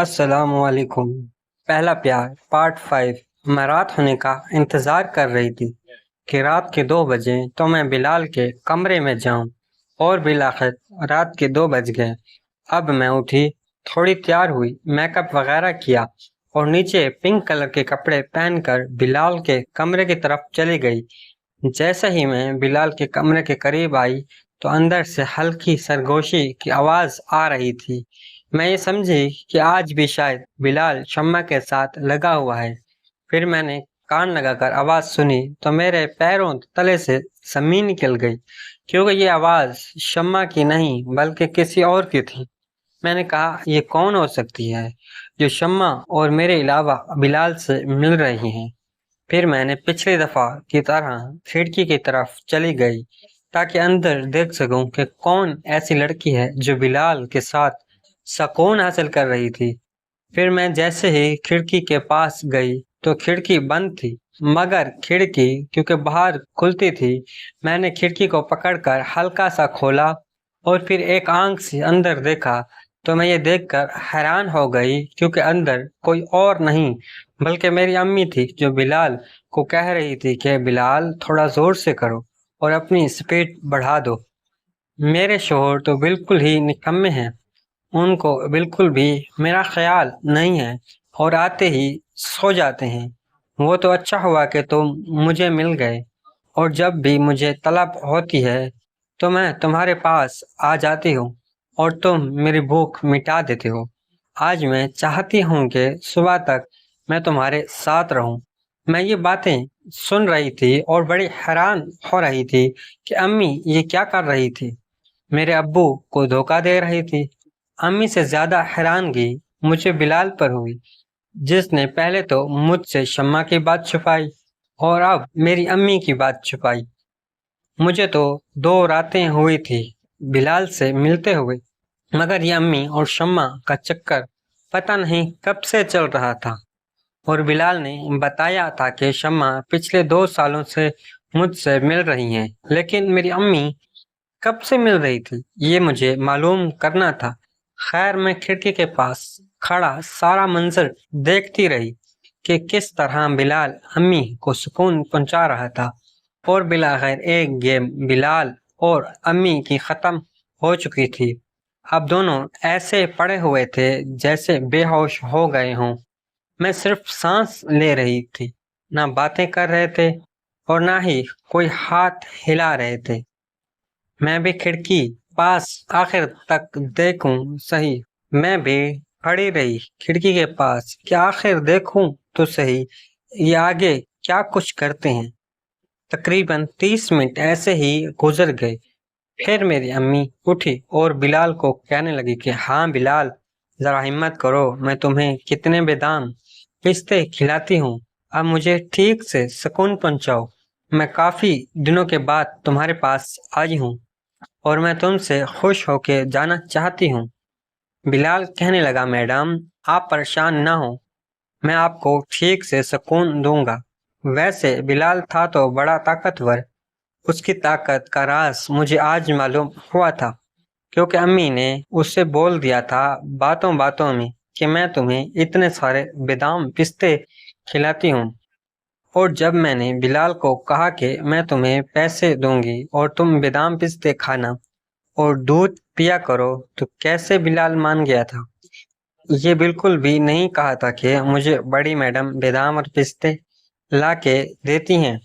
السلام علیکم۔ پہلا پیار پارٹ 5۔ میں رات ہونے کا انتظار کر رہی تھی کہ رات کے 2 بجے تو میں بلال کے کمرے میں جاؤں، اور بالآخر رات کے 2 بج گئے۔ اب میں اٹھی، تھوڑی تیار ہوئی، میک اپ وغیرہ کیا اور نیچے پنک کلر کے کپڑے پہن کر بلال کے کمرے کی طرف چلی گئی۔ جیسے ہی میں بلال کے کمرے کے قریب آئی تو اندر سے ہلکی سرگوشی کی آواز آ رہی تھی۔ میں یہ سمجھی کہ آج بھی شاید بلال شمع کے ساتھ لگا ہوا ہے۔ پھر میں نے کان لگا کر آواز سنی تو میرے پیروں تلے سے زمین نکل گئی، کیونکہ یہ آواز شمع کی نہیں بلکہ کسی اور کی تھی۔ میں نے کہا، یہ کون ہو سکتی ہے جو شمع اور میرے علاوہ بلال سے مل رہی ہیں؟ پھر میں نے پچھلی دفعہ کی طرح کھڑکی کی طرف چلی گئی تاکہ اندر دیکھ سکوں کہ کون ایسی لڑکی ہے جو بلال کے ساتھ سکون حاصل کر رہی تھی۔ پھر میں جیسے ہی کھڑکی کے پاس گئی تو کھڑکی بند تھی، مگر کھڑکی کیونکہ باہر کھلتی تھی، میں نے کھڑکی کو پکڑ کر ہلکا سا کھولا اور پھر ایک آنکھ سے اندر دیکھا تو میں یہ دیکھ کر حیران ہو گئی، کیونکہ اندر کوئی اور نہیں بلکہ میری امی تھی، جو بلال کو کہہ رہی تھی کہ بلال تھوڑا زور سے کرو اور اپنی سپیڈ بڑھا دو۔ میرے شوہر تو بالکل ہی نکمے ہیں، ان کو بالکل بھی میرا خیال نہیں ہے اور آتے ہی سو جاتے ہیں۔ وہ تو اچھا ہوا کہ تم مجھے مل گئے، اور جب بھی مجھے طلب ہوتی ہے تو میں تمہارے پاس آ جاتی ہوں اور تم میری بھوک مٹا دیتے ہو۔ آج میں چاہتی ہوں کہ صبح تک میں تمہارے ساتھ رہوں۔ میں یہ باتیں سن رہی تھی اور بڑی حیران ہو رہی تھی کہ امی یہ کیا کر رہی تھی؟ میرے ابو کو دھوکہ دے رہی تھی؟ امی سے زیادہ حیرانگی مجھے بلال پر ہوئی، جس نے پہلے تو مجھ سے شمع کی بات چھپائی اور اب میری امی کی بات چھپائی۔ مجھے تو 2 راتیں ہوئی تھی بلال سے ملتے ہوئے، مگر یہ امی اور شمع کا چکر پتہ نہیں کب سے چل رہا تھا، اور بلال نے بتایا تھا کہ شمع پچھلے 2 سالوں سے مجھ سے مل رہی ہیں، لیکن میری امی کب سے مل رہی تھی یہ مجھے معلوم کرنا تھا۔ خیر، میں کھڑکی کے پاس کھڑا سارا منظر دیکھتی رہی کہ کس طرح بلال امی کو سکون پہنچا رہا تھا، اور بالآخر ایک گیم بلال اور امی کی ختم ہو چکی تھی۔ اب دونوں ایسے پڑے ہوئے تھے جیسے بے ہوش ہو گئے ہوں۔ میں صرف سانس لے رہی تھی، نہ باتیں کر رہے تھے اور نہ ہی کوئی ہاتھ ہلا رہے تھے۔ میں بھی کھڑکی پاس آخر تک دیکھوں صحیح، میں بھی کھڑی رہی کھڑکی کے پاس کہ آخر دیکھوں تو صحیح یہ آگے کیا کچھ کرتے ہیں۔ تقریباً 30 منٹ ایسے ہی گزر گئے۔ پھر میری امی اٹھی اور بلال کو کہنے لگی کہ ہاں بلال، ذرا ہمت کرو، میں تمہیں کتنے بادام پستے کھلاتی ہوں، اب مجھے ٹھیک سے سکون پہنچاؤ۔ میں کافی دنوں کے بعد تمہارے پاس آئی ہوں اور میں تم سے خوش ہو کے جانا چاہتی ہوں۔ بلال کہنے لگا، میڈم آپ پریشان نہ ہوں، میں آپ کو ٹھیک سے سکون دوں گا۔ ویسے بلال تھا تو بڑا طاقتور، اس کی طاقت کا راز مجھے آج معلوم ہوا تھا، کیونکہ امی نے اس سے بول دیا تھا باتوں باتوں میں کہ میں تمہیں اتنے سارے بادام پستے کھلاتی ہوں، اور جب میں نے بلال کو کہا کہ میں تمہیں پیسے دوں گی اور تم بادام پستے کھانا اور دودھ پیا کرو تو کیسے بلال مان گیا تھا۔ یہ بالکل بھی نہیں کہا تھا کہ مجھے بڑی میڈم بادام اور پستے لا کے دیتی ہیں۔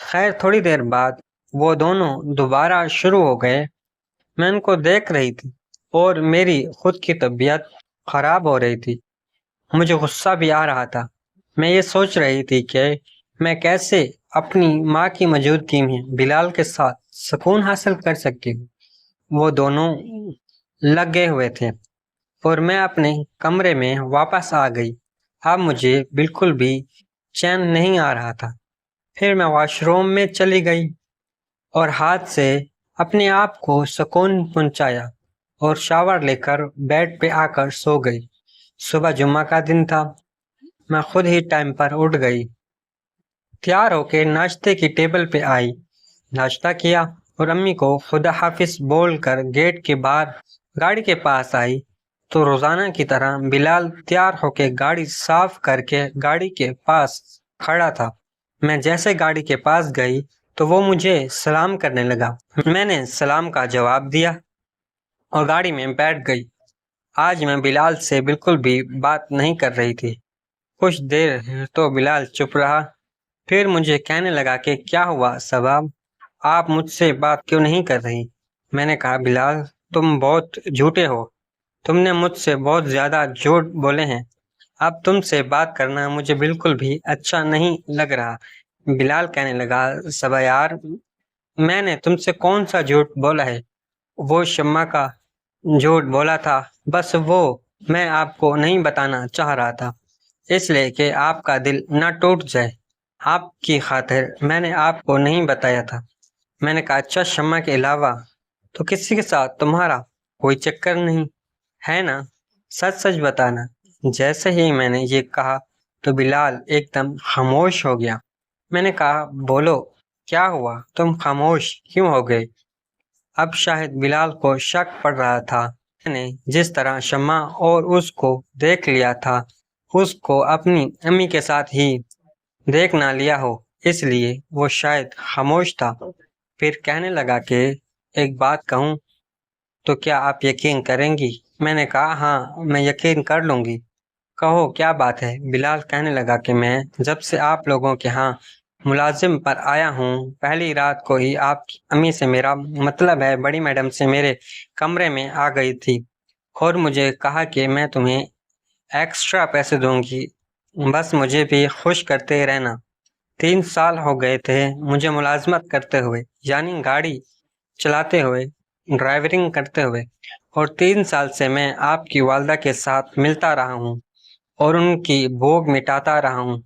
خیر، تھوڑی دیر بعد وہ دونوں دوبارہ شروع ہو گئے۔ میں ان کو دیکھ رہی تھی اور میری خود کی طبیعت خراب ہو رہی تھی، مجھے غصہ بھی آ رہا تھا۔ میں یہ سوچ رہی تھی کہ میں کیسے اپنی ماں کی موجودگی میں بلال کے ساتھ سکون حاصل کر سکتی ہوں۔ وہ دونوں لگے ہوئے تھے اور میں اپنے کمرے میں واپس آ گئی۔ اب مجھے بالکل بھی چین نہیں آ رہا تھا۔ پھر میں واش روم میں چلی گئی اور ہاتھ سے اپنے آپ کو سکون پہنچایا اور شاور لے کر بیڈ پہ آ کر سو گئی۔ صبح جمعہ کا دن تھا، میں خود ہی ٹائم پر اٹھ گئی، تیار ہو کے ناشتے کی ٹیبل پہ آئی، ناشتہ کیا اور امی کو خدا حافظ بول کر گیٹ کے باہر گاڑی کے پاس آئی۔ تو روزانہ کی طرح بلال تیار ہو کے گاڑی صاف کر کے گاڑی کے پاس کھڑا تھا۔ میں جیسے گاڑی کے پاس گئی تو وہ مجھے سلام کرنے لگا۔ میں نے سلام کا جواب دیا اور گاڑی میں بیٹھ گئی۔ آج میں بلال سے بالکل بھی بات نہیں کر رہی تھی۔ کچھ دیر تو بلال چپ رہا، پھر مجھے کہنے لگا کہ کیا ہوا صبا، آپ مجھ سے بات کیوں نہیں کر رہی؟ میں نے کہا بلال تم بہت جھوٹے ہو، تم نے مجھ سے بہت زیادہ جھوٹ بولے ہیں، اب تم سے بات کرنا مجھے بالکل بھی اچھا نہیں لگ رہا۔ بلال کہنے لگا صبا یار، میں نے تم سے کون سا جھوٹ بولا ہے؟ وہ شمع کا جھوٹ بولا تھا، بس وہ میں آپ کو نہیں بتانا چاہ رہا تھا، اس لیے کہ آپ کا دل نہ ٹوٹ جائے، آپ کی خاطر میں نے آپ کو نہیں بتایا تھا۔ میں نے کہا اچھا، شمع کے علاوہ تو کسی کے ساتھ تمہارا کوئی چکر نہیں ہے نا؟ سچ سچ بتانا۔ جیسے ہی میں نے یہ کہا تو بلال ایک دم خاموش ہو گیا۔ میں نے کہا بولو کیا ہوا، تم خاموش کیوں ہو گئے؟ اب شاید بلال کو شک پڑ رہا تھا، میں نے جس طرح شمع اور اس کو دیکھ لیا تھا، اس کو اپنی امی کے ساتھ ہی دیکھ نہ لیا ہو، اس لیے وہ شاید خاموش تھا۔ پھر کہنے لگا کہ ایک بات کہوں تو کیا آپ یقین کریں گی؟ میں نے کہا ہاں میں یقین کر لوں گی، کہو کیا بات ہے؟ بلال کہنے لگا کہ میں جب سے آپ لوگوں کے ہاں ملازم پر آیا ہوں، پہلی رات کو ہی آپ کی امی سے، میرا مطلب ہے بڑی میڈم سے، میرے کمرے میں آ گئی تھی اور مجھے کہا کہ میں تمہیں ایکسٹرا پیسے دوں گی، بس مجھے بھی خوش کرتے رہنا۔ 3 سال ہو گئے تھے مجھے ملازمت کرتے ہوئے، یعنی گاڑی چلاتے ہوئے، ڈرائیورنگ کرتے ہوئے، اور 3 سال سے میں آپ کی والدہ کے ساتھ ملتا رہا ہوں اور ان کی بھوک مٹاتا رہا ہوں،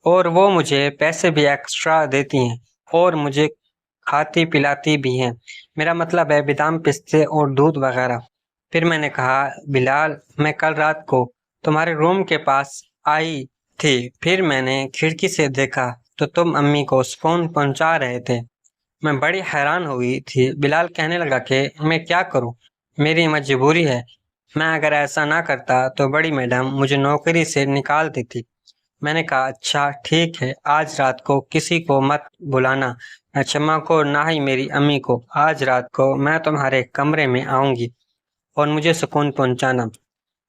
اور وہ مجھے پیسے بھی ایکسٹرا دیتی ہیں اور مجھے کھاتی پلاتی بھی ہیں، میرا مطلب ہے بادام پستے اور دودھ وغیرہ۔ پھر میں نے کہا بلال میں کل رات کو تمہارے روم کے پاس آئی تھی، پھر میں نے کھڑکی سے دیکھا تو تم امی کو سکون پہنچا رہے تھے، میں بڑی حیران ہوئی تھی۔ بلال کہنے لگا کہ میں کیا کروں، میری مجبوری ہے، میں اگر ایسا نہ کرتا تو بڑی میڈم مجھے نوکری سے نکال دیتی۔ میں نے کہا اچھا ٹھیک ہے، آج رات کو کسی کو مت بلانا، نہ شمع کو نہ ہی میری امی کو، آج رات کو میں تمہارے کمرے میں آؤں گی اور مجھے سکون پہنچانا،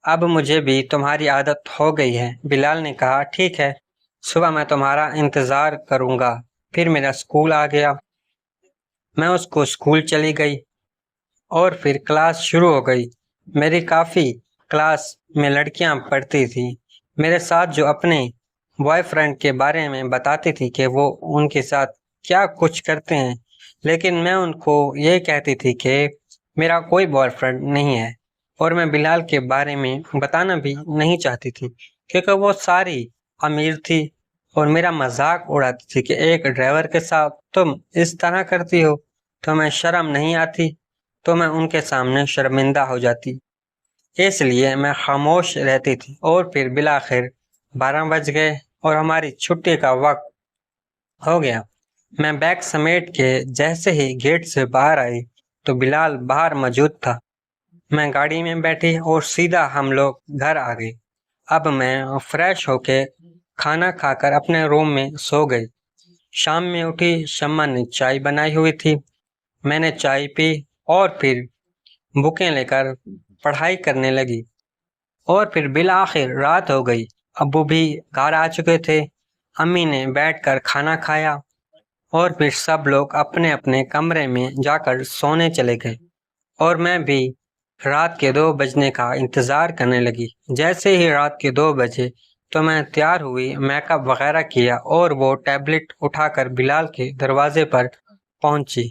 اب مجھے بھی تمہاری عادت ہو گئی ہے۔ بلال نے کہا ٹھیک ہے، صبح میں تمہارا انتظار کروں گا۔ پھر میرا اسکول آ گیا، میں اس کو اسکول چلی گئی اور پھر کلاس شروع ہو گئی۔ میری کافی کلاس میں لڑکیاں پڑھتی تھیں، میرے ساتھ جو اپنے بوائے فرینڈ کے بارے میں بتاتی تھی کہ وہ ان کے ساتھ کیا کچھ کرتے ہیں، لیکن میں ان کو یہ کہتی تھی کہ میرا کوئی بوائے فرینڈ نہیں ہے، اور میں بلال کے بارے میں بتانا بھی نہیں چاہتی تھی کیونکہ وہ ساری امیر تھی اور میرا مذاق اڑاتی تھی کہ ایک ڈرائیور کے ساتھ تم اس طرح کرتی ہو، تمہیں شرم نہیں آتی؟ تو میں ان کے سامنے شرمندہ ہو جاتی، اس لیے میں خاموش رہتی تھی۔ اور پھر بالآخر 12 بج گئے اور ہماری چھٹی کا وقت ہو گیا۔ میں بیگ سمیٹ کے جیسے ہی گیٹ سے باہر آئی تو بلال باہر موجود تھا۔ میں گاڑی میں بیٹھی اور سیدھا ہم لوگ گھر آ گئے۔ اب میں فریش ہو کے کھانا کھا کر اپنے روم میں سو گئی۔ شام میں اٹھی، شمع نے چائے بنائی ہوئی تھی، میں نے چائے پی اور پھر بکیں لے کر پڑھائی کرنے لگی، اور پھر بالآخر رات ہو گئی۔ ابو بھی گھر آ چکے تھے، امی نے بیٹھ کر کھانا کھایا اور پھر سب لوگ اپنے اپنے کمرے میں جا کر سونے چلے گئے، اور میں بھی رات کے 2 بجنے کا انتظار کرنے لگی۔ جیسے ہی رات کے 2 بجے تو میں تیار ہوئی، میک اپ وغیرہ کیا اور وہ ٹیبلٹ اٹھا کر بلال کے دروازے پر پہنچی۔